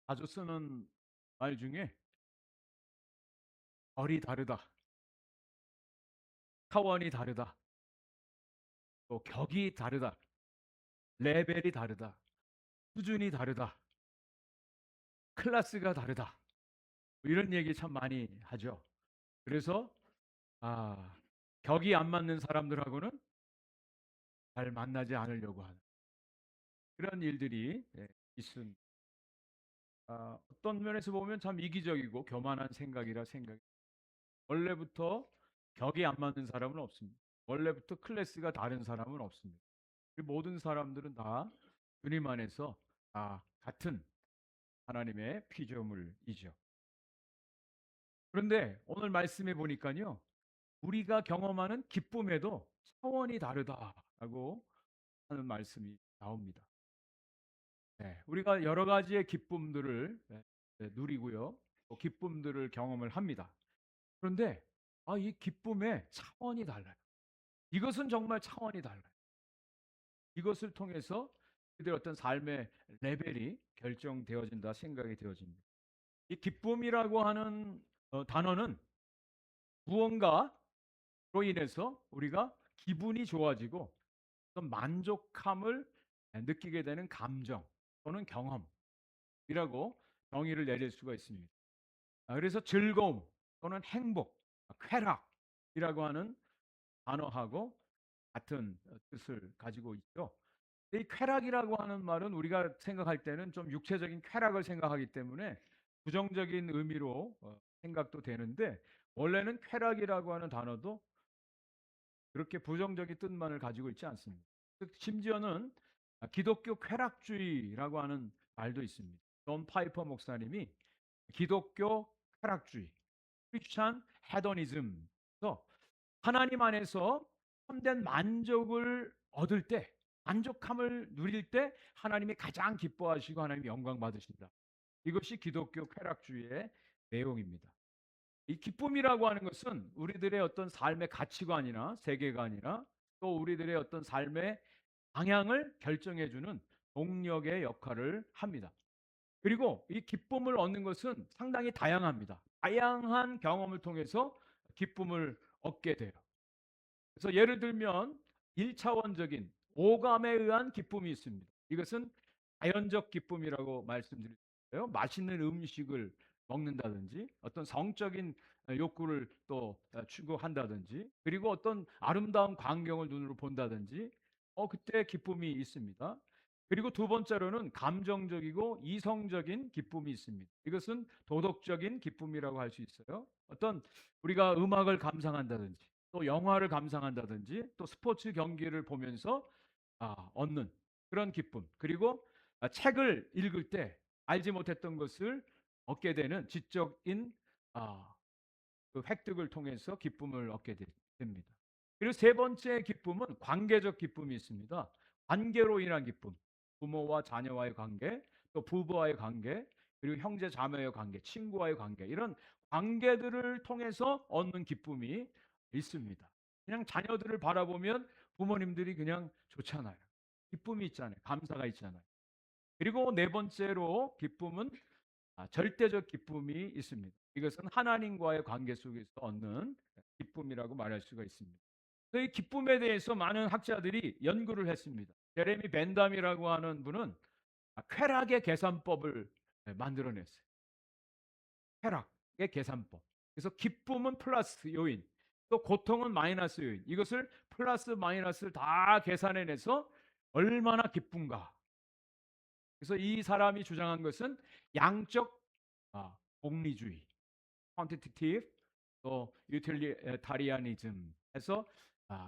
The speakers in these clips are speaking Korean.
자주 쓰는 말 중에 결이 다르다, 차원이 다르다, 또 격이 다르다, 레벨이 다르다, 수준이 다르다, 클래스가 다르다. 뭐 이런 얘기 참 많이 하죠. 그래서 아, 격이 안 맞는 사람들하고는 잘 만나지 않으려고 하는 그런 일들이 있습니다. 어떤 면에서 보면 참 이기적이고 교만한 생각이라 생각이. 원래부터 격이 안 맞는 사람은 없습니다. 원래부터 클래스가 다른 사람은 없습니다. 모든 사람들은 다 주님 안에서 같은 하나님의 피조물이죠. 그런데 오늘 말씀해 보니까요, 우리가 경험하는 기쁨에도 차원이 다르다라고 하는 말씀이 나옵니다. 우리가 여러 가지의 기쁨들을 누리고요, 또 기쁨들을 경험을 합니다. 그런데 이 기쁨의 차원이 달라요. 이것은 정말 차원이 달라요. 이것을 통해서 그들의 어떤 삶의 레벨이 결정되어진다 생각이 되어집니다. 이 기쁨이라고 하는 단어는 무언가로 인해서 우리가 기분이 좋아지고 어떤 만족함을 느끼게 되는 감정 또는 경험이라고 정의를 내릴 수가 있습니다. 그래서 즐거움 또는 행복, 쾌락이라고 하는 단어하고 같은 뜻을 가지고 있죠. 이 쾌락이라고 하는 말은 우리가 생각할 때는 좀 육체적인 쾌락을 생각하기 때문에 부정적인 의미로 생각도 되는데, 원래는 쾌락이라고 하는 단어도 그렇게 부정적인 뜻만을 가지고 있지 않습니다. 심지어는 기독교 쾌락주의라고 하는 말도 있습니다. 존 파이퍼 목사님이 기독교 쾌락주의, 크리스찬 헤더니즘에서 하나님 안에서 참된 만족을 얻을 때, 만족함을 누릴 때 하나님이 가장 기뻐하시고 하나님이 영광 받으신다. 이것이 기독교 쾌락주의의 내용입니다. 이 기쁨이라고 하는 것은 우리들의 어떤 삶의 가치관이나 세계관이나 또 우리들의 어떤 삶의 방향을 결정해주는 동력의 역할을 합니다. 그리고 이 기쁨을 얻는 것은 상당히 다양합니다. 다양한 경험을 통해서 기쁨을 얻게 돼요. 그래서 예를 들면 1차원적인 오감에 의한 기쁨이 있습니다. 이것은 자연적 기쁨이라고 말씀드렸어요. 맛있는 음식을 먹는다든지 어떤 성적인 욕구를 또 추구한다든지, 그리고 어떤 아름다운 광경을 눈으로 본다든지 그때 기쁨이 있습니다. 그리고 두 번째로는 감정적이고 이성적인 기쁨이 있습니다. 이것은 도덕적인 기쁨이라고 할 수 있어요. 어떤 우리가 음악을 감상한다든지 또 영화를 감상한다든지 또 스포츠 경기를 보면서 얻는 그런 기쁨, 그리고 책을 읽을 때 알지 못했던 것을 얻게 되는 지적인 아, 그 획득을 통해서 기쁨을 얻게 됩니다. 그리고 세 번째 기쁨은 관계적 기쁨이 있습니다. 관계로 인한 기쁨, 부모와 자녀와의 관계, 또 부부와의 관계, 그리고 형제 자매의 관계, 친구와의 관계, 이런 관계들을 통해서 얻는 기쁨이 있습니다. 그냥 자녀들을 바라보면 부모님들이 그냥 좋잖아요. 기쁨이 있잖아요. 감사가 있잖아요. 그리고 네 번째로 기쁨은 절대적 기쁨이 있습니다. 이것은 하나님과의 관계 속에서 얻는 기쁨이라고 말할 수가 있습니다. 이 기쁨에 대해서 많은 학자들이 연구를 했습니다. 제레미 벤담이라고 하는 분은 쾌락의 계산법을 만들어냈어요. 쾌락의 계산법. 그래서 기쁨은 플러스 요인, 또 고통은 마이너스 요인. 이것을 플러스 마이너스를 다 계산해내서 얼마나 기쁜가. 그래서 이 사람이 주장한 것은 양적 공리주의, quantitative 또 utilitarianism 해서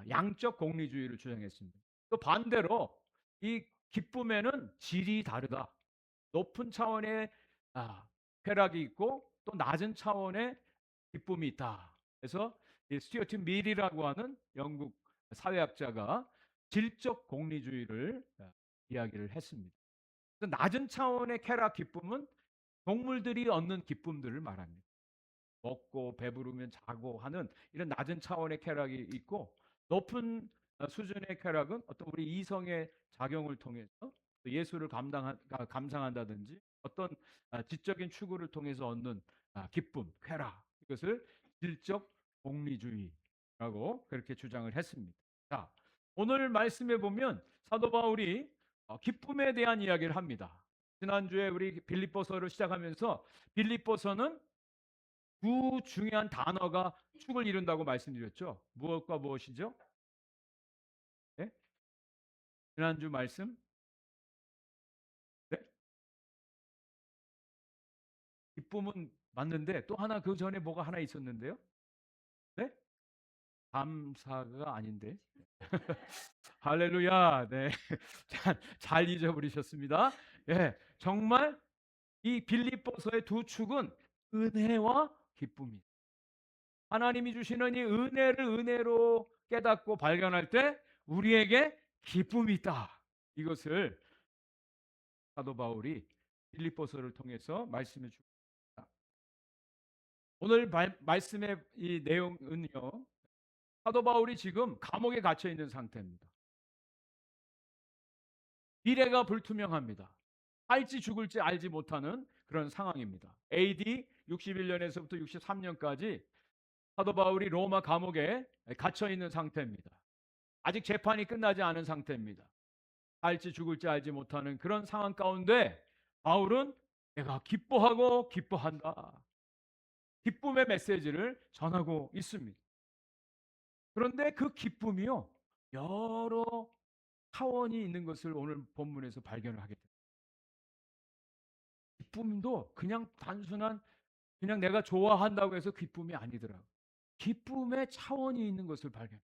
양적 공리주의를 주장했습니다. 또 반대로 이 기쁨에는 질이 다르다. 높은 차원의 쾌락이 있고 또 낮은 차원의 기쁨이 있다. 그래서 이 스튜어트 밀이라고 하는 영국 사회학자가 질적 공리주의를 이야기를 했습니다. 낮은 차원의 쾌락 기쁨은 동물들이 얻는 기쁨들을 말합니다. 먹고 배부르면 자고 하는 이런 낮은 차원의 쾌락이 있고, 높은 수준의 쾌락은 어떤 우리 이성의 작용을 통해서 예수를 감상한다든지 어떤 지적인 추구를 통해서 얻는 기쁨, 쾌락, 이것을 질적 복리주의라고 그렇게 주장을 했습니다. 자, 오늘 말씀에 보면 사도 바울이 기쁨에 대한 이야기를 합니다. 지난주에 우리 빌립보서를 시작하면서 빌립보서는 두 중요한 단어가 축을 이룬다고 말씀드렸죠. 무엇과 무엇이죠? 네? 지난주 말씀? 네? 기쁨은 맞는데 또 하나 그 전에 뭐가 하나 있었는데요? 네? 감사가 아닌데. 할렐루야. 네. 잘 잊어버리셨습니다. 예. 정말 이 빌립보서의 두 축은 은혜와 기쁨이. 하나님이 주시는 이 은혜를 은혜로 깨닫고 발견할 때 우리에게 기쁨이 있다. 이것을 사도 바울이 빌립보서를 통해서 말씀해 주고 있습니다. 오늘 말씀의 이 내용은요. 사도 바울이 지금 감옥에 갇혀 있는 상태입니다. 미래가 불투명합니다. 살지 죽을지 알지 못하는 그런 상황입니다. AD 61년에서부터 63년까지 사도 바울이 로마 감옥에 갇혀 있는 상태입니다. 아직 재판이 끝나지 않은 상태입니다. 살지 죽을지 알지 못하는 그런 상황 가운데 바울은 내가 기뻐하고 기뻐한다. 기쁨의 메시지를 전하고 있습니다. 그런데 그 기쁨이요, 여러 차원이 있는 것을 오늘 본문에서 발견을 하게 됩니다. 기쁨도 그냥 단순한 그냥 내가 좋아한다고 해서 기쁨이 아니더라고요. 기쁨의 차원이 있는 것을 발견.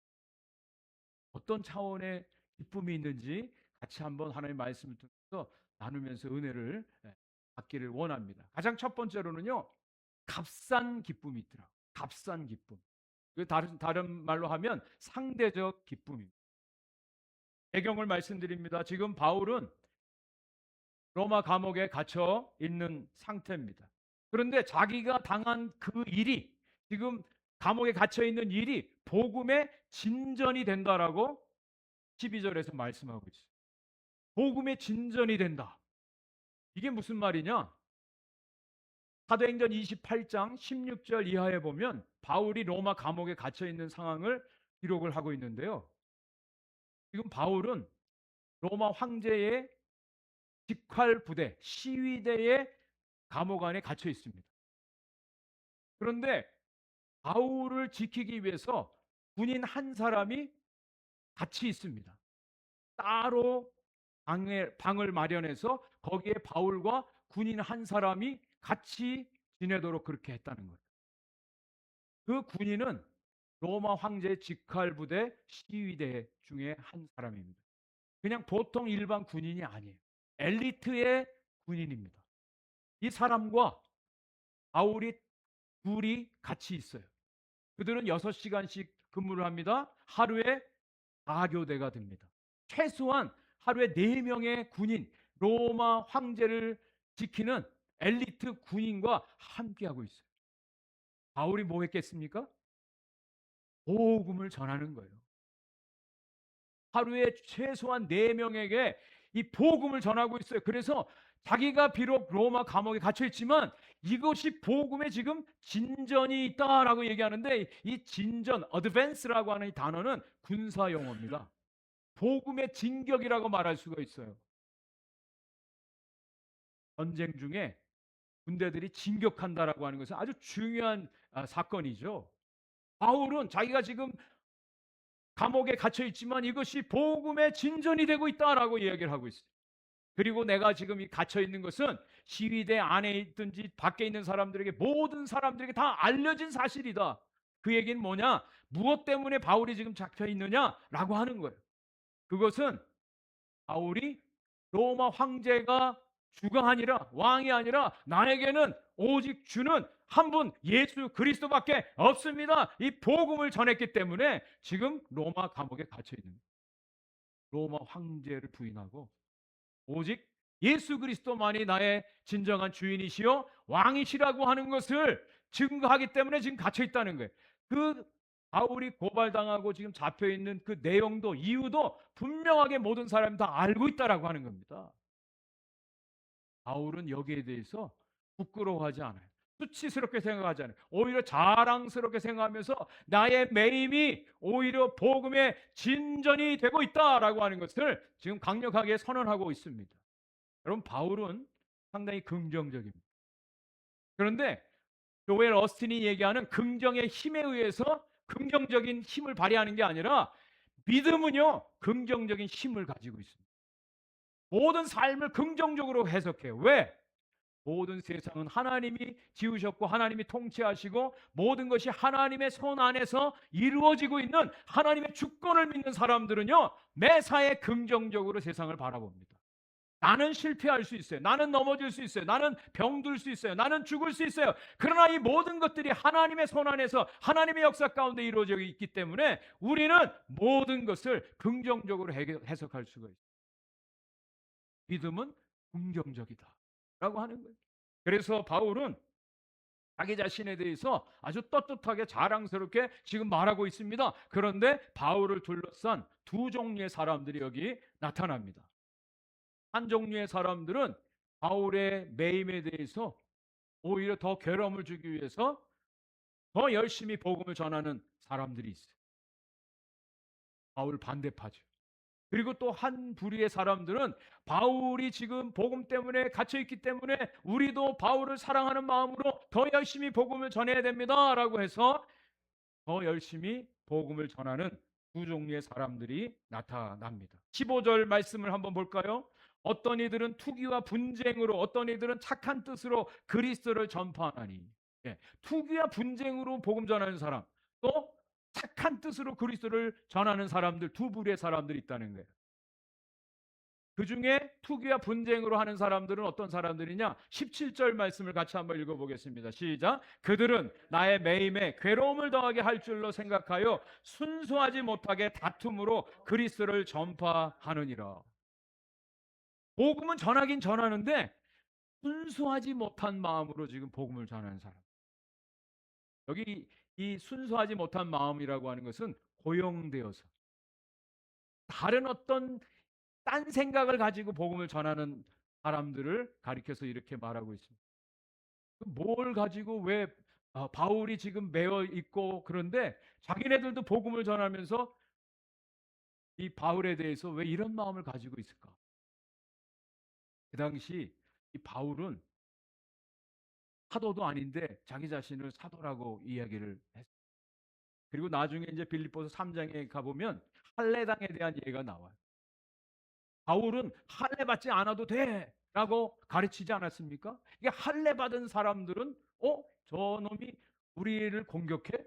어떤 차원의 기쁨이 있는지 같이 한번 하나님의 말씀을 통해서 나누면서 은혜를 받기를 원합니다. 가장 첫 번째로는요, 값싼 기쁨이 있더라고요. 값싼 기쁨. 다른 말로 하면 상대적 기쁨입니다. 배경을 말씀드립니다. 지금 바울은 로마 감옥에 갇혀 있는 상태입니다. 그런데 자기가 당한 그 일이, 지금 감옥에 갇혀 있는 일이 복음의 진전이 된다라고 12절에서 말씀하고 있어요. 복음의 진전이 된다. 이게 무슨 말이냐? 사도행전 28장 16절 이하에 보면 바울이 로마 감옥에 갇혀 있는 상황을 기록을 하고 있는데요. 지금 바울은 로마 황제의 직활 부대, 시위대의 감옥 안에 갇혀 있습니다. 그런데 바울을 지키기 위해서 군인 한 사람이 같이 있습니다. 따로 방을 마련해서 거기에 바울과 군인 한 사람이 같이 지내도록 그렇게 했다는 거예요. 그 군인은 로마 황제 직활 부대 시위대 중에 한 사람입니다. 그냥 보통 일반 군인이 아니에요. 엘리트의 군인입니다. 이 사람과 바울이 둘이 같이 있어요. 그들은 6시간씩 근무를 합니다. 하루에 4교대가 됩니다. 최소한 하루에 4명의 군인, 로마 황제를 지키는 엘리트 군인과 함께하고 있어요. 바울이 뭐 했겠습니까? 복음을 전하는 거예요. 하루에 최소한 4명에게 이 복음을 전하고 있어요. 그래서 자기가 비록 로마 감옥에 갇혀 있지만 이것이 복음에 지금 진전이 있다라고 얘기하는데, 이 진전, 어드밴스라고 하는 이 단어는 군사 용어입니다. 복음의 진격이라고 말할 수가 있어요. 전쟁 중에 군대들이 진격한다라고 하는 것은 아주 중요한 사건이죠. 바울은 자기가 지금 감옥에 갇혀 있지만 이것이 복음의 진전이 되고 있다라고 이야기를 하고 있어요. 그리고 내가 지금 갇혀 있는 것은 시위대 안에 있든지 밖에 있는 사람들에게, 모든 사람들에게 다 알려진 사실이다. 그 얘기는 뭐냐? 무엇 때문에 바울이 지금 잡혀 있느냐라고 하는 거예요. 그것은 바울이 로마 황제가 주가 아니라, 왕이 아니라 나에게는 오직 주는 한 분 예수 그리스도밖에 없습니다. 이 복음을 전했기 때문에 지금 로마 감옥에 갇혀 있는, 로마 황제를 부인하고 오직 예수 그리스도만이 나의 진정한 주인이시요 왕이시라고 하는 것을 증거하기 때문에 지금 갇혀 있다는 거예요. 그 바울이 고발당하고 지금 잡혀 있는 그 내용도, 이유도 분명하게 모든 사람이 다 알고 있다라고 하는 겁니다. 바울은 여기에 대해서 부끄러워하지 않아요. 수치스럽게 생각하지 않아요. 오히려 자랑스럽게 생각하면서 나의 매임이 오히려 복음의 진전이 되고 있다라고 하는 것을 지금 강력하게 선언하고 있습니다. 여러분, 바울은 상당히 긍정적입니다. 그런데 조엘 어스틴이 얘기하는 긍정의 힘에 의해서 긍정적인 힘을 발휘하는 게 아니라, 믿음은요 긍정적인 힘을 가지고 있습니다. 모든 삶을 긍정적으로 해석해요. 왜? 모든 세상은 하나님이 지으셨고 하나님이 통치하시고 모든 것이 하나님의 손 안에서 이루어지고 있는 하나님의 주권을 믿는 사람들은요 매사에 긍정적으로 세상을 바라봅니다. 나는 실패할 수 있어요. 나는 넘어질 수 있어요. 나는 병들 수 있어요. 나는 죽을 수 있어요. 그러나 이 모든 것들이 하나님의 손 안에서 하나님의 역사 가운데 이루어져 있기 때문에 우리는 모든 것을 긍정적으로 해석할 수가 있어요. 믿음은 긍정적이다 라고 하는 거예요. 그래서 바울은 자기 자신에 대해서 아주 떳떳하게 자랑스럽게 지금 말하고 있습니다. 그런데 바울을 둘러싼 두 종류의 사람들이 여기 나타납니다. 한 종류의 사람들은 바울의 매임에 대해서 오히려 더 괴로움을 주기 위해서 더 열심히 복음을 전하는 사람들이 있어요. 바울 반대파죠. 그리고 또 한 부류의 사람들은 바울이 지금 복음 때문에 갇혀 있기 때문에 우리도 바울을 사랑하는 마음으로 더 열심히 복음을 전해야 됩니다라고 해서 더 열심히 복음을 전하는 두 종류의 사람들이 나타납니다. 15절 말씀을 한번 볼까요? 어떤 이들은 투기와 분쟁으로, 어떤 이들은 착한 뜻으로 그리스도를 전파하나니. 예, 투기와 분쟁으로 복음 전하는 사람, 또 착한 뜻으로 그리스도를 전하는 사람들, 두 부류의 사람들이 있다는 거예요. 그 중에 투기와 분쟁으로 하는 사람들은 어떤 사람들이냐? 17절 말씀을 같이 한번 읽어보겠습니다. 시작. 그들은 나의 매임에 괴로움을 더하게 할 줄로 생각하여 순수하지 못하게 다툼으로 그리스도를 전파하느니라. 복음은 전하긴 전하는데 순수하지 못한 마음으로 지금 복음을 전하는 사람. 여기 이 순수하지 못한 마음이라고 하는 것은 고용되어서 다른 어떤 딴 생각을 가지고 복음을 전하는 사람들을 가리켜서 이렇게 말하고 있습니다. 뭘 가지고 왜 바울이 지금 매어 있고 그런데 자기네들도 복음을 전하면서 이 바울에 대해서 왜 이런 마음을 가지고 있을까? 그 당시 이 바울은 사도도 아닌데 자기 자신을 사도라고 이야기를 했어요. 그리고 나중에 이제 빌립보서 3장에 가보면 할례당에 대한 예가 나와요. 바울은 할례 받지 않아도 돼라고 가르치지 않았습니까? 이게 할례 받은 사람들은 저놈이 우리를 공격해?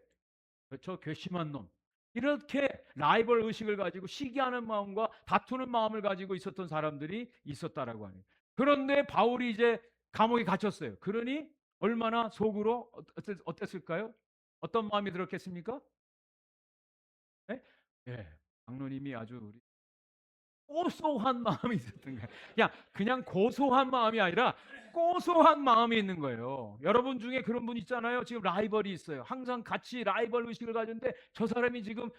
저 괘씸한 놈. 이렇게 라이벌 의식을 가지고 시기하는 마음과 다투는 마음을 가지고 있었던 사람들이 있었다라고 하네요. 그런데 바울이 이제 감옥에 갇혔어요. 그러니 얼마나 속으로 어땠을까요? 어떤 마음이 들었겠습니까? 네? 예. 장로님이 아주 우리 고소한 마음이 있었던 거예요. 그냥 고소한 마음이 아니라 고소한 마음이 있는 거예요. 여러분 중에 그런 분 있잖아요. 지금 라이벌이 있어요. 항상 같이 라이벌 의식을 가졌는데 저 사람이 지금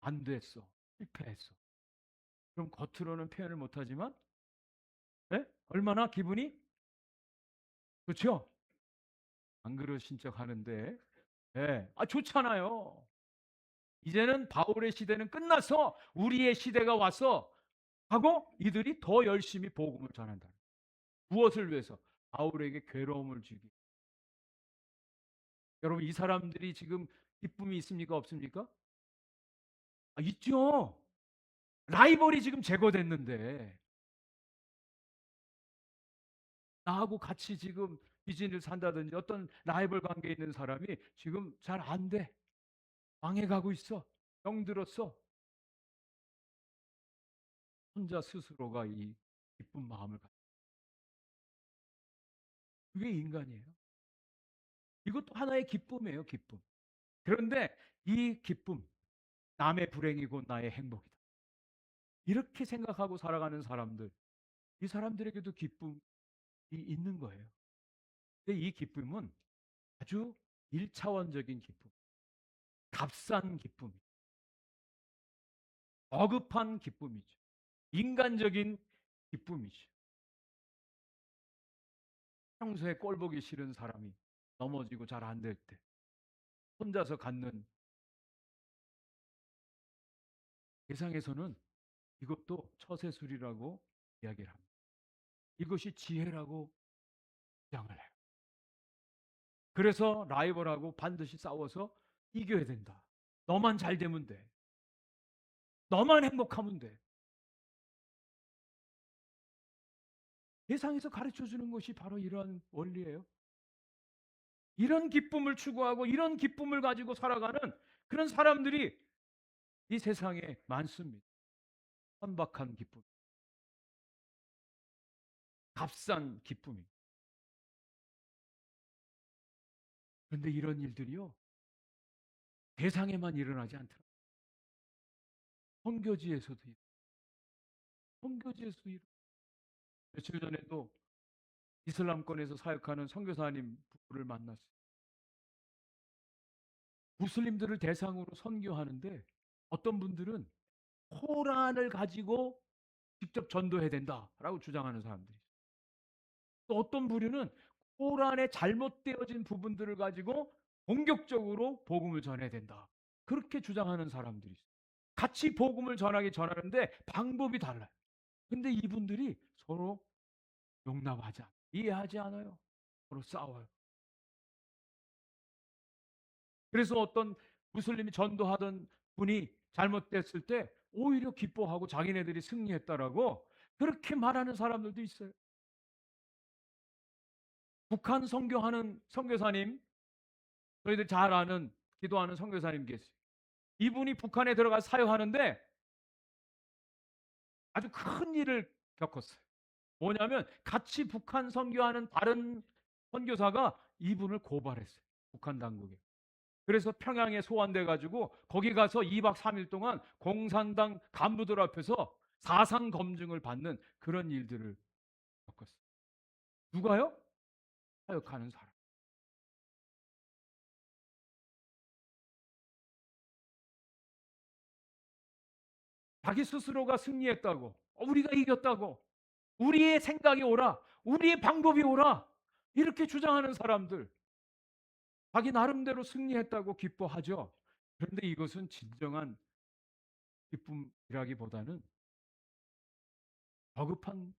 안 됐어. 실패했어. 그럼 겉으로는 표현을 못하지만 얼마나 기분이 좋죠? 안 그러신 척 하는데 좋잖아요. 이제는 바울의 시대는 끝나서 우리의 시대가 와서 하고 이들이 더 열심히 복음을 전한다. 무엇을 위해서? 바울에게 괴로움을 주기. 여러분, 이 사람들이 지금 기쁨이 있습니까? 없습니까? 있죠. 라이벌이 지금 제거됐는데 나하고 같이 지금 비즈니스를 산다든지 어떤 라이벌 관계에 있는 사람이 지금 잘 안 돼. 망해가고 있어. 병들었어. 혼자 스스로가 이 기쁜 마음을 갖고. 그게 인간이에요. 이것도 하나의 기쁨이에요, 기쁨. 그런데 이 기쁨, 남의 불행이 곧 나의 행복이다. 이렇게 생각하고 살아가는 사람들, 이 사람들에게도 기쁨이 있는 거예요. 근데 이 기쁨은 아주 일차원적인 기쁨, 값싼 기쁨, 어급한 기쁨이죠. 인간적인 기쁨이죠. 평소에 꼴 보기 싫은 사람이 넘어지고 잘 안 될 때 혼자서 갖는, 세상에서는 이것도 처세술이라고 이야기를 합니다. 이것이 지혜라고 주장을 해요. 그래서 라이벌하고 반드시 싸워서 이겨야 된다. 너만 잘 되면 돼. 너만 행복하면 돼. 세상에서 가르쳐 주는 것이 바로 이러한 원리예요. 이런 기쁨을 추구하고 이런 기쁨을 가지고 살아가는 그런 사람들이 이 세상에 많습니다. 천박한 기쁨, 값싼 기쁨이. 그런데 이런 일들이요, 세상에만 일어나지 않더라. 선교지에서도 선교지에서도 며칠 전에도 이슬람권에서 사역하는 선교사님 부부를 만났어요. 무슬림들을 대상으로 선교하는데 어떤 분들은 코란을 가지고 직접 전도해야 된다라고 주장하는 사람들이 있어요. 또 어떤 부류는 코란에 잘못되어진 부분들을 가지고 공격적으로 복음을 전해야 된다. 그렇게 주장하는 사람들이 있어요. 같이 복음을 전하는데 방법이 달라요. 근데 이분들이 서로 용납하지 않아요. 이해하지 않아요. 서로 싸워요. 그래서 어떤 무슬림이 전도하던 분이 잘못됐을 때 오히려 기뻐하고 자기네들이 승리했다라고 그렇게 말하는 사람들도 있어요. 북한 선교하는 선교사님, 저희들 잘 아는 기도하는 선교사님 계세요. 이분이 북한에 들어가 사역하는데 아주 큰 일을 겪었어요. 뭐냐면 같이 북한 선교하는 다른 선교사가 이분을 고발했어요. 북한 당국에. 그래서 평양에 소환돼 가지고 거기 가서 2박 3일 동안 공산당 간부들 앞에서 사상 검증을 받는 그런 일들을 겪었어요. 누가요? 사역하는 사람. 자기 스스로가 승리했다고, 우리가 이겼다고, 우리의 생각이 옳아, 우리의 방법이 옳아, 이렇게 주장하는 사람들, 자기 나름대로 승리했다고 기뻐하죠. 그런데 이것은 진정한 기쁨이라기보다는 저급한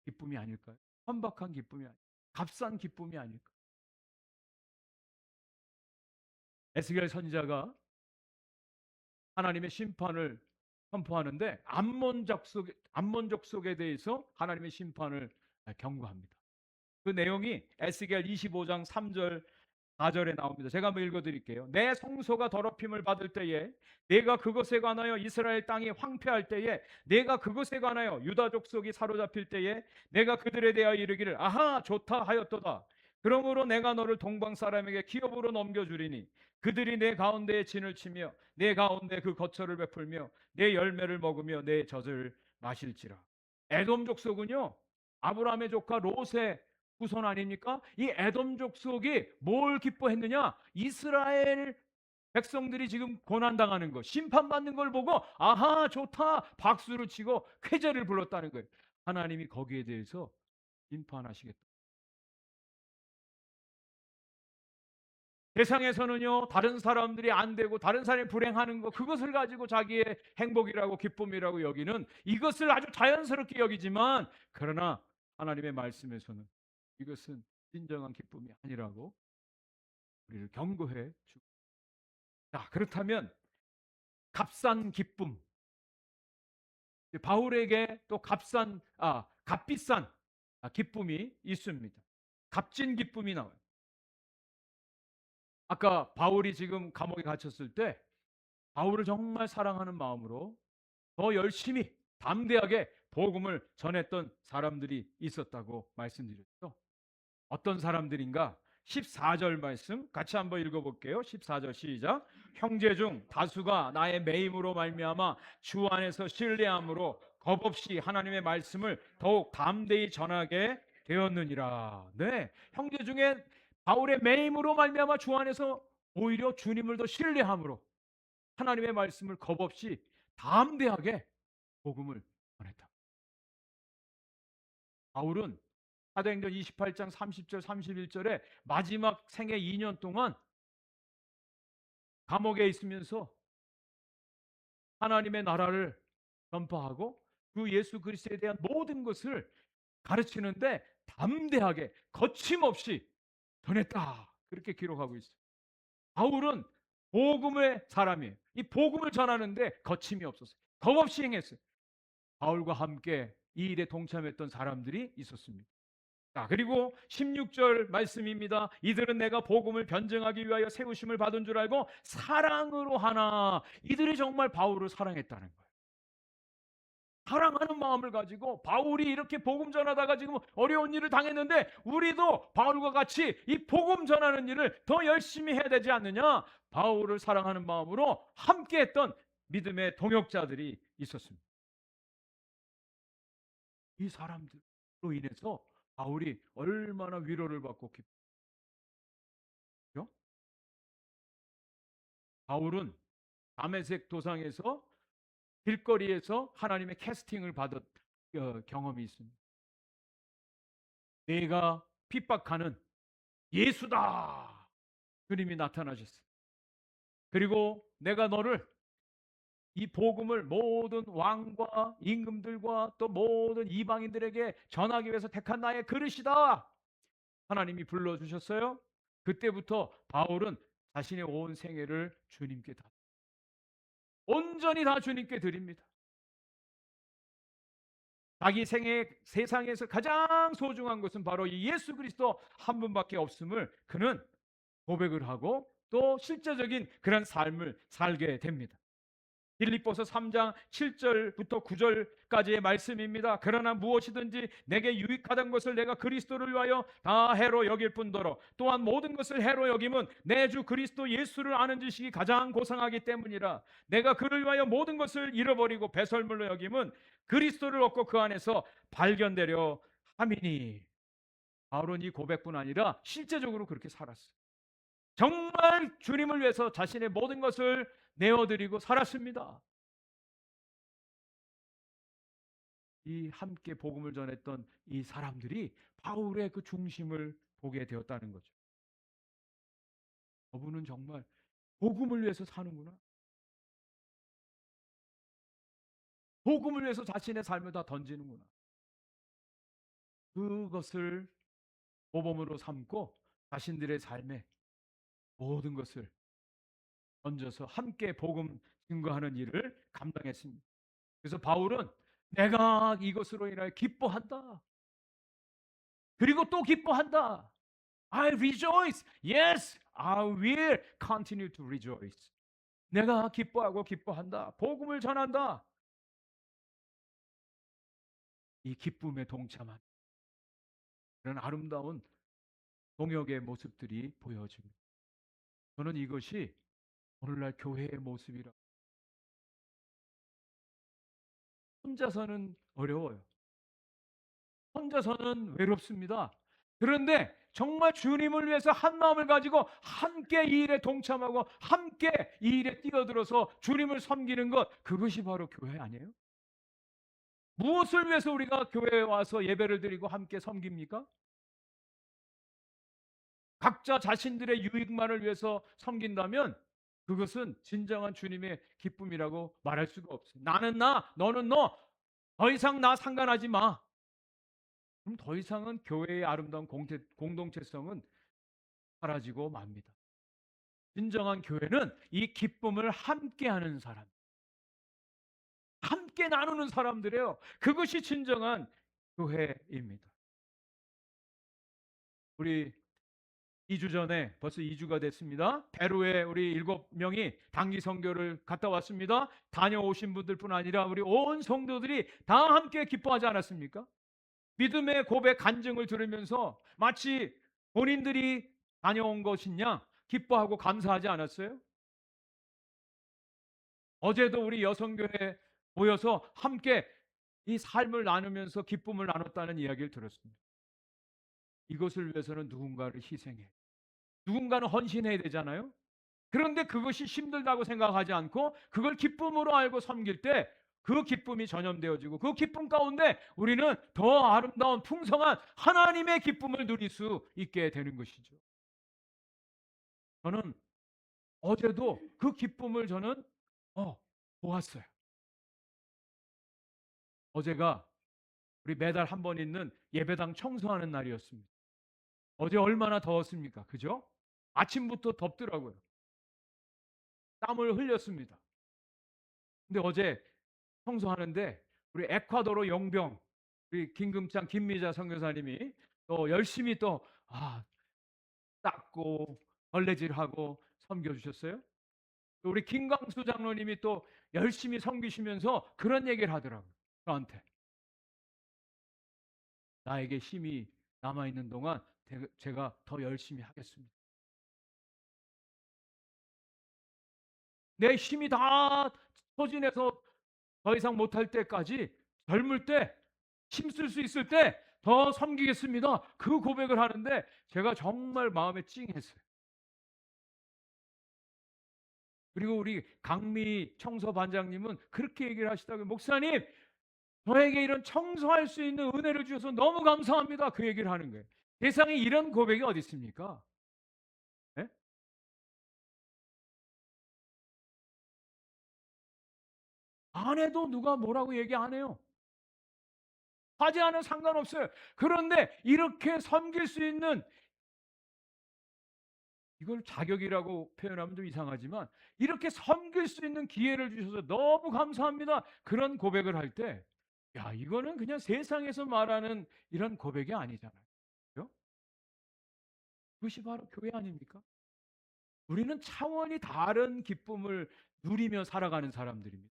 기쁨이 아닐까요? 천박한 기쁨이 아닐까요? 값싼 기쁨이 아닐까요? 에스겔 선지자가 하나님의 심판을 선포하는데 암몬족 속에 대해서 하나님의 심판을 경고합니다. 그 내용이 에스겔 25장 3절 4절에 나옵니다. 제가 한번 읽어드릴게요. 내 성소가 더럽힘을 받을 때에, 내가 그것에 관하여 이스라엘 땅이 황폐할 때에, 내가 그것에 관하여 유다 족속이 사로잡힐 때에 내가 그들에 대하여 이르기를 아하 좋다 하였도다. 그러므로 내가 너를 동방 사람에게 기업으로 넘겨주리니 그들이 내 가운데에 진을 치며 내 가운데 그 거처를 베풀며 내 열매를 먹으며 내 젖을 마실지라. 에돔 족속은요, 아브라함의 조카 롯의 후손 아닙니까? 이 에돔 족속이 뭘 기뻐했느냐? 이스라엘 백성들이 지금 고난당하는 것, 심판받는 걸 보고 아하 좋다 박수를 치고 쾌제를 불렀다는 거예요. 하나님이 거기에 대해서 심판하시겠다. 세상에서는요, 다른 사람들이 안 되고 다른 사람이 불행하는 것, 그것을 가지고 자기의 행복이라고 기쁨이라고 여기는, 이것을 아주 자연스럽게 여기지만, 그러나 하나님의 말씀에서는 이것은 진정한 기쁨이 아니라고 우리를 경고해 주고. 자, 그렇다면 값싼 기쁨, 바울에게 또 값비싼 기쁨이 있습니다. 값진 기쁨이 나와요. 아까 바울이 지금 감옥에 갇혔을 때 바울을 정말 사랑하는 마음으로 더 열심히 담대하게 복음을 전했던 사람들이 있었다고 말씀드렸죠. 어떤 사람들인가? 14절 말씀 같이 한번 읽어볼게요. 14절 시작. 형제 중 다수가 나의 매임으로 말미암아 주 안에서 신뢰함으로 겁없이 하나님의 말씀을 더욱 담대히 전하게 되었느니라. 네, 형제 중에 바울의 매임으로 말미암아 주 안에서 오히려 주님을 더 신뢰함으로 하나님의 말씀을 겁없이 담대하게 복음을 전했다. 바울은 사도행전 28장 30절 31절에 마지막 생애 2년 동안 감옥에 있으면서 하나님의 나라를 전파하고 그 예수 그리스도에 대한 모든 것을 가르치는데 담대하게 거침없이 전했다. 그렇게 기록하고 있어요. 바울은 복음의 사람이에요. 이 복음을 전하는데 거침이 없었어요. 겁없이 행했어요. 바울과 함께 이 일에 동참했던 사람들이 있었습니다. 자, 그리고 16절 말씀입니다. 이들은 내가 복음을 변증하기 위하여 세우심을 받은 줄 알고 사랑으로 하나. 이들이 정말 바울을 사랑했다는 거예요. 사랑하는 마음을 가지고 바울이 이렇게 복음 전하다가 지금 어려운 일을 당했는데 우리도 바울과 같이 이 복음 전하는 일을 더 열심히 해야 되지 않느냐? 바울을 사랑하는 마음으로 함께했던 믿음의 동역자들이 있었습니다. 이 사람들로 인해서 바울이 얼마나 위로를 받고 기쁘죠? 바울은 다메섹 도상에서 길거리에서 하나님의 캐스팅을 받은 경험이 있습니다. 내가 핍박하는 예수다. 주님이 나타나셨어요. 그리고 내가 너를 이 복음을 모든 왕과 임금들과 또 모든 이방인들에게 전하기 위해서 택한 나의 그릇이다. 하나님이 불러주셨어요. 그때부터 바울은 자신의 온 생애를 주님께 다 온전히 다 주님께 드립니다. 자기 생애 세상에서 가장 소중한 것은 바로 이 예수 그리스도 한 분밖에 없음을 그는 고백을 하고 또 실제적인 그런 삶을 살게 됩니다. 빌립보서 3장 7절부터 9절까지의 말씀입니다. 그러나 무엇이든지 내게 유익하던 것을 내가 그리스도를 위하여 다 해로 여길 뿐더러 또한 모든 것을 해로 여김은 내 주 그리스도 예수를 아는 지식이 가장 고상하기 때문이라. 내가 그를 위하여 모든 것을 잃어버리고 배설물로 여김은 그리스도를 얻고 그 안에서 발견되려 함이니. 바울은 이 고백뿐 아니라 실제적으로 그렇게 살았어요. 정말 주님을 위해서 자신의 모든 것을 내어드리고 살았습니다. 이 함께 복음을 전했던 이 사람들이 바울의 그 중심을 보게 되었다는 거죠. 저분은 정말 복음을 위해서 사는구나. 복음을 위해서 자신의 삶을 다 던지는구나. 그것을 모범으로 삼고 자신들의 삶에 모든 것을 던져서 함께 복음 증거하는 일을 감당했습니다. 그래서 바울은 내가 이것으로 인하여 기뻐한다. 그리고 또 기뻐한다. I rejoice. Yes, I will continue to rejoice. 내가 기뻐하고 기뻐한다. 복음을 전한다. 이 기쁨에 동참한 그런 아름다운 동역의 모습들이 보여집니다. 저는 이것이 오늘날 교회의 모습이라. 혼자서는 어려워요. 혼자서는 외롭습니다. 그런데 정말 주님을 위해서 한 마음을 가지고 함께 이 일에 동참하고 함께 이 일에 뛰어들어서 주님을 섬기는 것, 그것이 바로 교회 아니에요? 무엇을 위해서 우리가 교회에 와서 예배를 드리고 함께 섬깁니까? 각자 자신들의 유익만을 위해서 섬긴다면 그것은 진정한 주님의 기쁨이라고 말할 수가 없어요. 나는 나, 너는 너. 더 이상 나 상관하지 마. 그럼 더 이상은 교회의 아름다운 공동체성은 사라지고 맙니다. 진정한 교회는 이 기쁨을 함께하는 사람, 함께 나누는 사람들이에요. 그것이 진정한 교회입니다. 우리 2주 전에 벌써 2주가 됐습니다. 페루에 우리 7명이 단기 선교를 갔다 왔습니다. 다녀오신 분들뿐 아니라 우리 온 성도들이 다 함께 기뻐하지 않았습니까? 믿음의 고백 간증을 들으면서 마치 본인들이 다녀온 것이냐 기뻐하고 감사하지 않았어요? 어제도 우리 여성교회 모여서 함께 이 삶을 나누면서 기쁨을 나눴다는 이야기를 들었습니다. 이것을 위해서는 누군가를 희생해. 누군가는 헌신해야 되잖아요. 그런데 그것이 힘들다고 생각하지 않고 그걸 기쁨으로 알고 섬길 때 그 기쁨이 전염되어지고 그 기쁨 가운데 우리는 더 아름다운 풍성한 하나님의 기쁨을 누릴 수 있게 되는 것이죠. 저는 어제도 그 기쁨을 저는 보았어요. 어제가 우리 매달 한 번 있는 예배당 청소하는 날이었습니다. 어제 얼마나 더웠습니까? 그죠? 아침부터 덥더라고요. 땀을 흘렸습니다. 근데 어제 청소하는데 우리 에콰도르 용병 우리 김금창 김미자 선교사님이 또 열심히 또 닦고 걸레질하고 섬겨주셨어요. 또 우리 김광수 장로님이 또 열심히 섬기시면서 그런 얘기를 하더라고요. 저한테 나에게 힘이 남아있는 동안 제가 더 열심히 하겠습니다. 내 힘이 다 소진해서 더 이상 못할 때까지 젊을 때 힘쓸 수 있을 때 더 섬기겠습니다. 그 고백을 하는데 제가 정말 마음에 찡했어요. 그리고 우리 강미 청소반장님은 그렇게 얘기를 하시다고요. 목사님, 저에게 이런 청소할 수 있는 은혜를 주셔서 너무 감사합니다. 그 얘기를 하는 거예요. 세상에 이런 고백이 어디 있습니까? 네? 안 해도 누가 뭐라고 얘기 안 해요. 하지 않으면 상관없어요. 그런데 이렇게 섬길 수 있는 이걸 자격이라고 표현하면 좀 이상하지만 이렇게 섬길 수 있는 기회를 주셔서 너무 감사합니다. 그런 고백을 할 때, 야, 이거는 그냥 세상에서 말하는 이런 고백이 아니잖아요. 그죠? 그것이 바로 교회 아닙니까? 우리는 차원이 다른 기쁨을 누리며 살아가는 사람들입니다.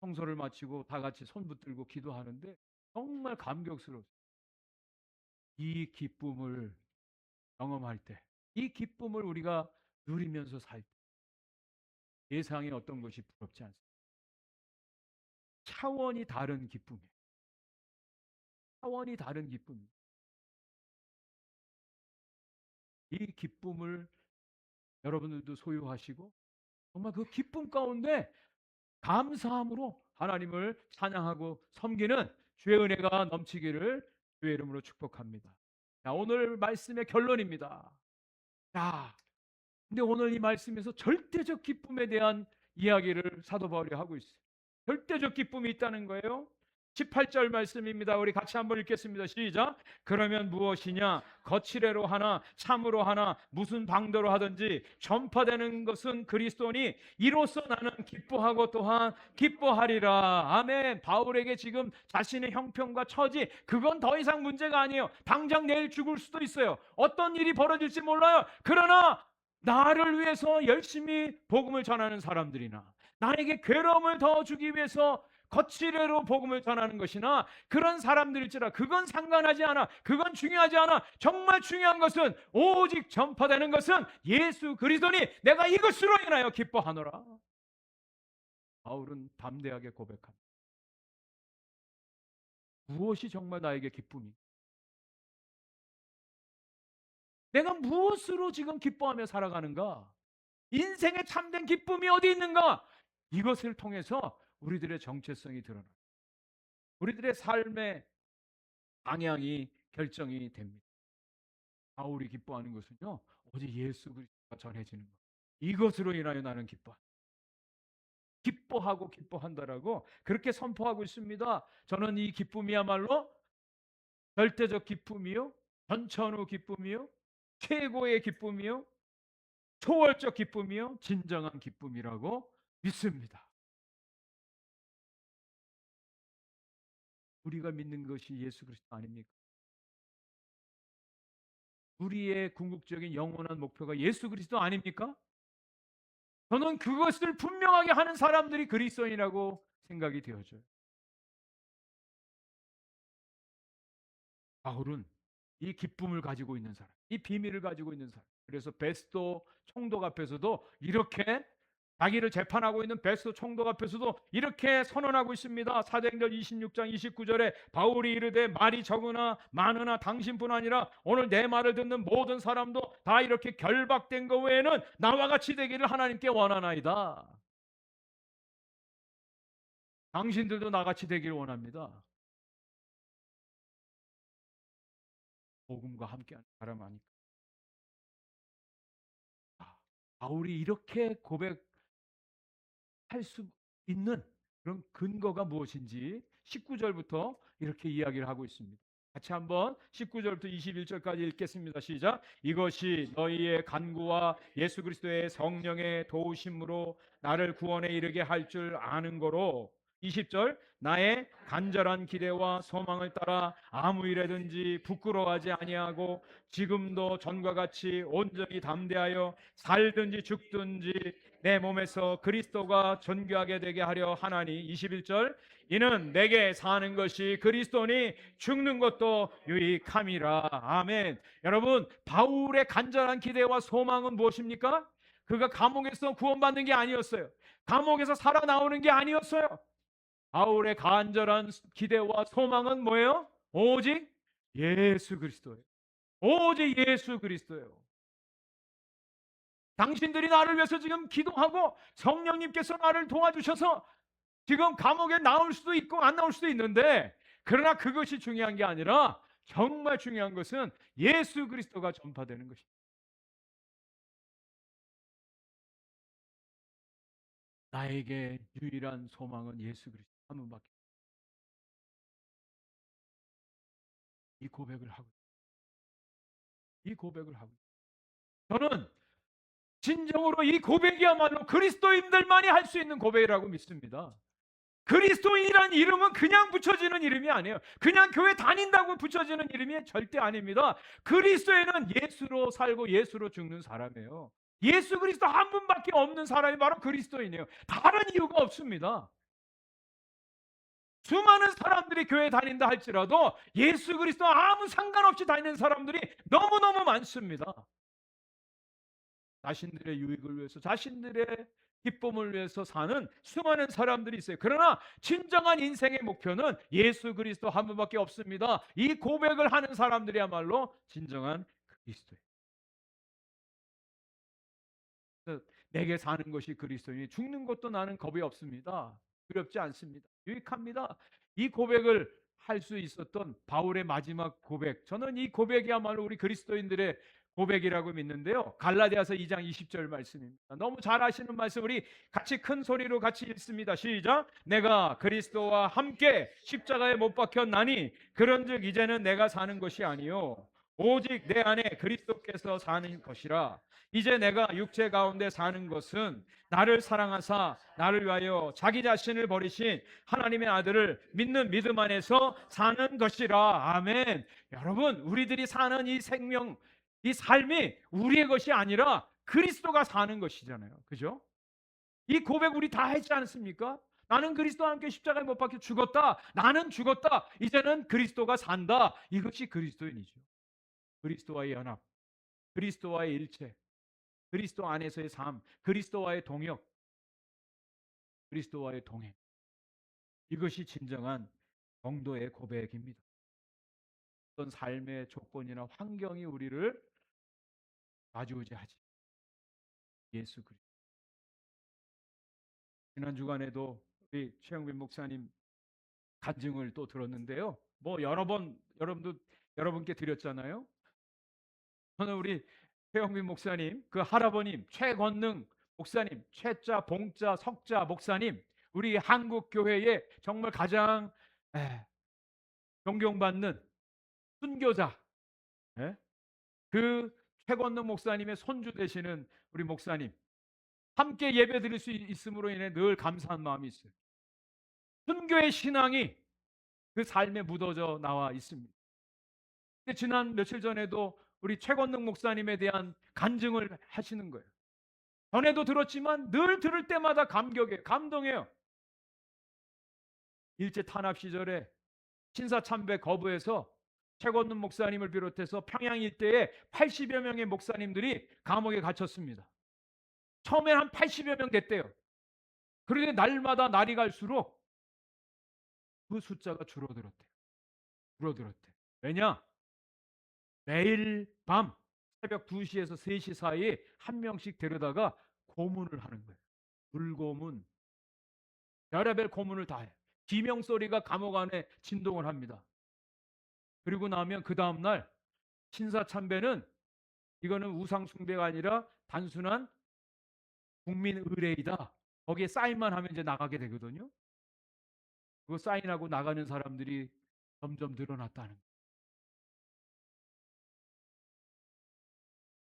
청소를 마치고 다 같이 손 붙들고 기도하는데 정말 감격스러웠어요. 이 기쁨을 경험할 때, 이 기쁨을 우리가 누리면서 살 때, 세상에 어떤 것이 부럽지 않습니다. 차원이 다른 기쁨이에요. 차원이 다른 기쁨. 이 기쁨을 여러분들도 소유하시고 정말 그 기쁨 가운데 감사함으로 하나님을 찬양하고 섬기는 주의 은혜가 넘치기를 주의 이름으로 축복합니다. 자, 오늘 말씀의 결론입니다. 자, 근데 오늘 이 말씀에서 절대적 기쁨에 대한 이야기를 사도 바울이 하고 있어요. 절대적 기쁨이 있다는 거예요. 18절 말씀입니다. 우리 같이 한번 읽겠습니다. 시작. 그러면 무엇이냐? 거칠애로 하나 참으로 하나 무슨 방도로 하든지 전파되는 것은 그리스도니 이로써 나는 기뻐하고 또한 기뻐하리라. 아멘. 바울에게 지금 자신의 형편과 처지 그건 더 이상 문제가 아니에요. 당장 내일 죽을 수도 있어요. 어떤 일이 벌어질지 몰라요. 그러나 나를 위해서 열심히 복음을 전하는 사람들이나 나에게 괴로움을 더 주기 위해서 거칠애로 복음을 전하는 것이나 그런 사람들일지라 그건 상관하지 않아. 그건 중요하지 않아. 정말 중요한 것은 오직 전파되는 것은 예수 그리스도니 내가 이것으로 인하여 기뻐하노라. 바울은 담대하게 고백합니다. 무엇이 정말 나에게 기쁨이? 내가 무엇으로 지금 기뻐하며 살아가는가? 인생의 참된 기쁨이 어디 있는가? 이것을 통해서 우리들의 정체성이 드러나. 우리들의 삶의 방향이 결정이 됩니다. 바울이 기뻐하는 것은요, 오직 예수 그리스도가 전해지는 것. 이것으로 인하여 나는 기뻐하고 기뻐한다라고 그렇게 선포하고 있습니다. 저는 이 기쁨이야말로 절대적 기쁨이요, 전천후 기쁨이요, 최고의 기쁨이요, 초월적 기쁨이요, 진정한 기쁨이라고 믿습니다. 우리가 믿는 것이 예수 그리스도 아닙니까? 우리의 궁극적인 영원한 목표가 예수 그리스도 아닙니까? 저는 그것을 분명하게 하는 사람들이 그리스도인이라고 생각이 되어져요. 바울은 이 기쁨을 가지고 있는 사람, 이 비밀을 가지고 있는 사람. 그래서 베스도 총독 앞에서도 이렇게 자기를 재판하고 있는 베스도 총독 앞에서도 이렇게 선언하고 있습니다. 사도행전 26장 29절에 바울이 이르되 말이 적으나 많으나 당신뿐 아니라 오늘 내 말을 듣는 모든 사람도 다 이렇게 결박된 것 외에는 나와 같이 되기를 하나님께 원하나이다. 당신들도 나같이 되길 원합니다. 복음과 함께하는 사람 아닐까. 바울이 이렇게 고백할 수 있는 그런 근거가 무엇인지 19절부터 이렇게 이야기를 하고 있습니다. 같이 한번 19절부터 21절까지 읽겠습니다. 시작. 이것이 너희의 간구와 예수 그리스도의 성령의 도우심으로 나를 구원에 이르게 할 줄 아는 거로. 20절. 나의 간절한 기대와 소망을 따라 아무 일에든지 부끄러워하지 아니하고 지금도 전과 같이 온전히 담대하여 살든지 죽든지 내 몸에서 그리스도가 존귀하게 되게 하려 하나니. 21절. 이는 내게 사는 것이 그리스도니 죽는 것도 유익함이라. 아멘. 여러분, 바울의 간절한 기대와 소망은 무엇입니까? 그가 감옥에서 구원받는 게 아니었어요. 감옥에서 살아나오는 게 아니었어요. 바울의 간절한 기대와 소망은 뭐예요? 오직 예수 그리스도예요. 오직 예수 그리스도예요. 당신들이 나를 위해서 지금 기도하고 성령님께서 나를 도와주셔서 지금 감옥에 나올 수도 있고 안 나올 수도 있는데, 그러나 그것이 중요한 게 아니라 정말 중요한 것은 예수 그리스도가 전파되는 것입니다. 나에게 유일한 소망은 예수 그리스도 한 분밖에. 이 고백을 하고, 이 고백을 하고, 저는 진정으로 이 고백이야말로 그리스도인들만이 할 수 있는 고백이라고 믿습니다. 그리스도인이란 이름은 그냥 붙여지는 이름이 아니에요. 그냥 교회 다닌다고 붙여지는 이름이 절대 아닙니다. 그리스도인은 예수로 살고 예수로 죽는 사람이에요. 예수 그리스도 한 분밖에 없는 사람이 바로 그리스도인이에요. 다른 이유가 없습니다. 수많은 사람들이 교회 다닌다 할지라도 예수 그리스도 아무 상관없이 다니는 사람들이 너무너무 많습니다. 자신들의 유익을 위해서, 자신들의 기쁨을 위해서 사는 수많은 사람들이 있어요. 그러나 진정한 인생의 목표는 예수 그리스도 한 분밖에 없습니다. 이 고백을 하는 사람들이야말로 진정한 그리스도예요. 내게 사는 것이 그리스도이니 죽는 것도 나는 겁이 없습니다. 두렵지 않습니다. 유익합니다. 이 고백을 할 수 있었던 바울의 마지막 고백, 저는 이 고백이야말로 우리 그리스도인들의 고백이라고 믿는데요. 갈라디아서 2장 20절 말씀입니다. 너무 잘 아시는 말씀, 우리 같이 큰 소리로 같이 읽습니다. 시작. 내가 그리스도와 함께 십자가에 못 박혔나니 그런즉 이제는 내가 사는 것이 아니요 오직 내 안에 그리스도께서 사는 것이라. 이제 내가 육체 가운데 사는 것은 나를 사랑하사 나를 위하여 자기 자신을 버리신 하나님의 아들을 믿는 믿음 안에서 사는 것이라. 아멘. 여러분, 우리들이 사는 이 생명, 이 삶이 우리의 것이 아니라 그리스도가 사는 것이잖아요. 그죠? 이 고백 우리 다 했지 않습니까? 나는 그리스도와 함께 십자가에 못 박혀 죽었다. 나는 죽었다. 이제는 그리스도가 산다. 이것이 그리스도인이죠. 그리스도와의 연합, 그리스도와의 일체, 그리스도 안에서의 삶, 그리스도와의 동역, 그리스도와의 동행. 이것이 진정한 정도의 고백입니다. 어떤 삶의 조건이나 환경이 우리를 좌지우지하지. 예수 그리스도. 지난 주간에도 우리 최영빈 목사님 간증을 또 들었는데요. 뭐 여러 번 여러분께 드렸잖아요. 저는 우리 최영빈 목사님, 그 할아버님 최건능 목사님, 최자, 봉자, 석자 목사님, 우리 한국 교회의 정말 가장 존경받는 순교자, 그 최건능 목사님의 손주 되시는 우리 목사님, 함께 예배 드릴 수 있음으로 인해 늘 감사한 마음이 있어요. 순교의 신앙이 그 삶에 묻어져 나와 있습니다. 근데 지난 며칠 전에도 우리 최건능 목사님에 대한 간증을 하시는 거예요. 전에도 들었지만 늘 들을 때마다 감격해요. 감동해요. 일제 탄압 시절에 신사참배 거부해서 최건능 목사님을 비롯해서 평양 일대에 80여 명의 목사님들이 감옥에 gat혔습니다. 처음엔 한 80여 명 됐대요. 그런데 날마다 날이 갈수록 그 숫자가 줄어들었대요. 줄어들었대요. 왜냐? 매일 밤 새벽 2시에서 3시 사이에 한 명씩 데려다가 고문을 하는 거예요. 불고문, 별의별 고문을 다 해요. 비명 소리가 감옥 안에 진동을 합니다. 그리고 나면 그 다음 날 신사참배는 이거는 우상 숭배가 아니라 단순한 국민 의례이다. 거기에 사인만 하면 이제 나가게 되거든요. 그거 사인하고 나가는 사람들이 점점 늘어났다는 거예요.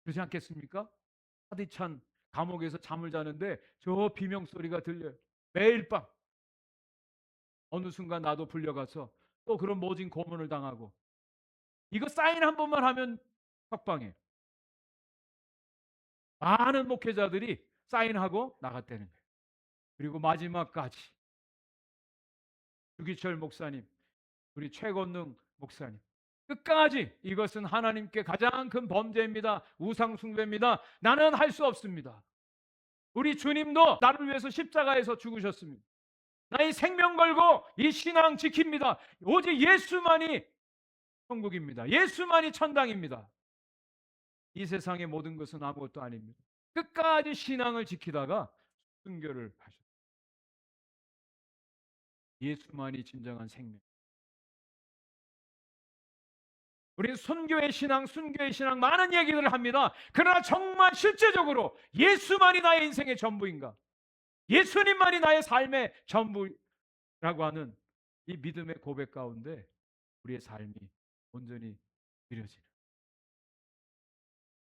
그렇지 않겠습니까? 차디찬 감옥에서 잠을 자는데 저 비명 소리가 들려요. 매일 밤. 어느 순간 나도 불려가서 또 그런 모진 고문을 당하고, 이거 사인 한 번만 하면 석방해. 많은 목회자들이 사인하고 나갔다는 거예요. 그리고 마지막까지 주기철 목사님, 우리 최건능 목사님, 끝까지 이것은 하나님께 가장 큰 범죄입니다. 우상 숭배입니다. 나는 할 수 없습니다. 우리 주님도 나를 위해서 십자가에서 죽으셨습니다. 나의 생명 걸고 이 신앙 지킵니다. 오직 예수만이 천국입니다. 예수만이 천당입니다. 이 세상의 모든 것은 아무것도 아닙니다. 끝까지 신앙을 지키다가 순교를 하셨습니다. 예수만이 진정한 생명. 우리 순교의 신앙, 순교의 신앙 많은 얘기들을 합니다. 그러나 정말 실제적으로 예수만이 나의 인생의 전부인가? 예수님만이 나의 삶의 전부라고 하는 이 믿음의 고백 가운데 우리의 삶이 온전히 드려지는,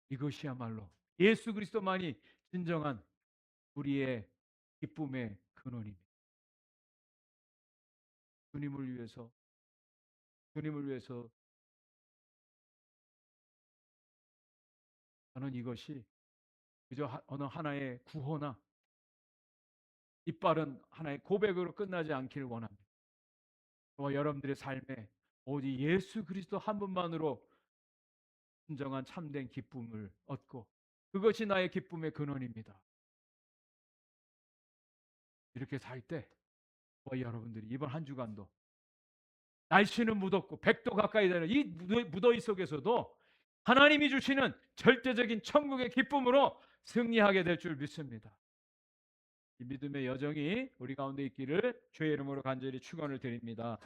이것이야말로 예수 그리스도만이 진정한 우리의 기쁨의 근원입니다. 주님을 위해서, 주님을 위해서 저는 이것이 그저 어느 하나의 구호나 이빠른 하나의 고백으로 끝나지 않기를 원합니다. 저와 여러분들의 삶에 오직 예수 그리스도 한 분만으로 진정한 참된 기쁨을 얻고, 그것이 나의 기쁨의 근원입니다. 이렇게 살 때 저와 여러분들이 이번 한 주간도 날씨는 무덥고 100도 가까이 되는 이 무더위 속에서도 하나님이 주시는 절대적인 천국의 기쁨으로 승리하게 될 줄 믿습니다. 이 믿음의 여정이 우리 가운데 있기를 주의 이름으로 간절히 축원을 드립니다.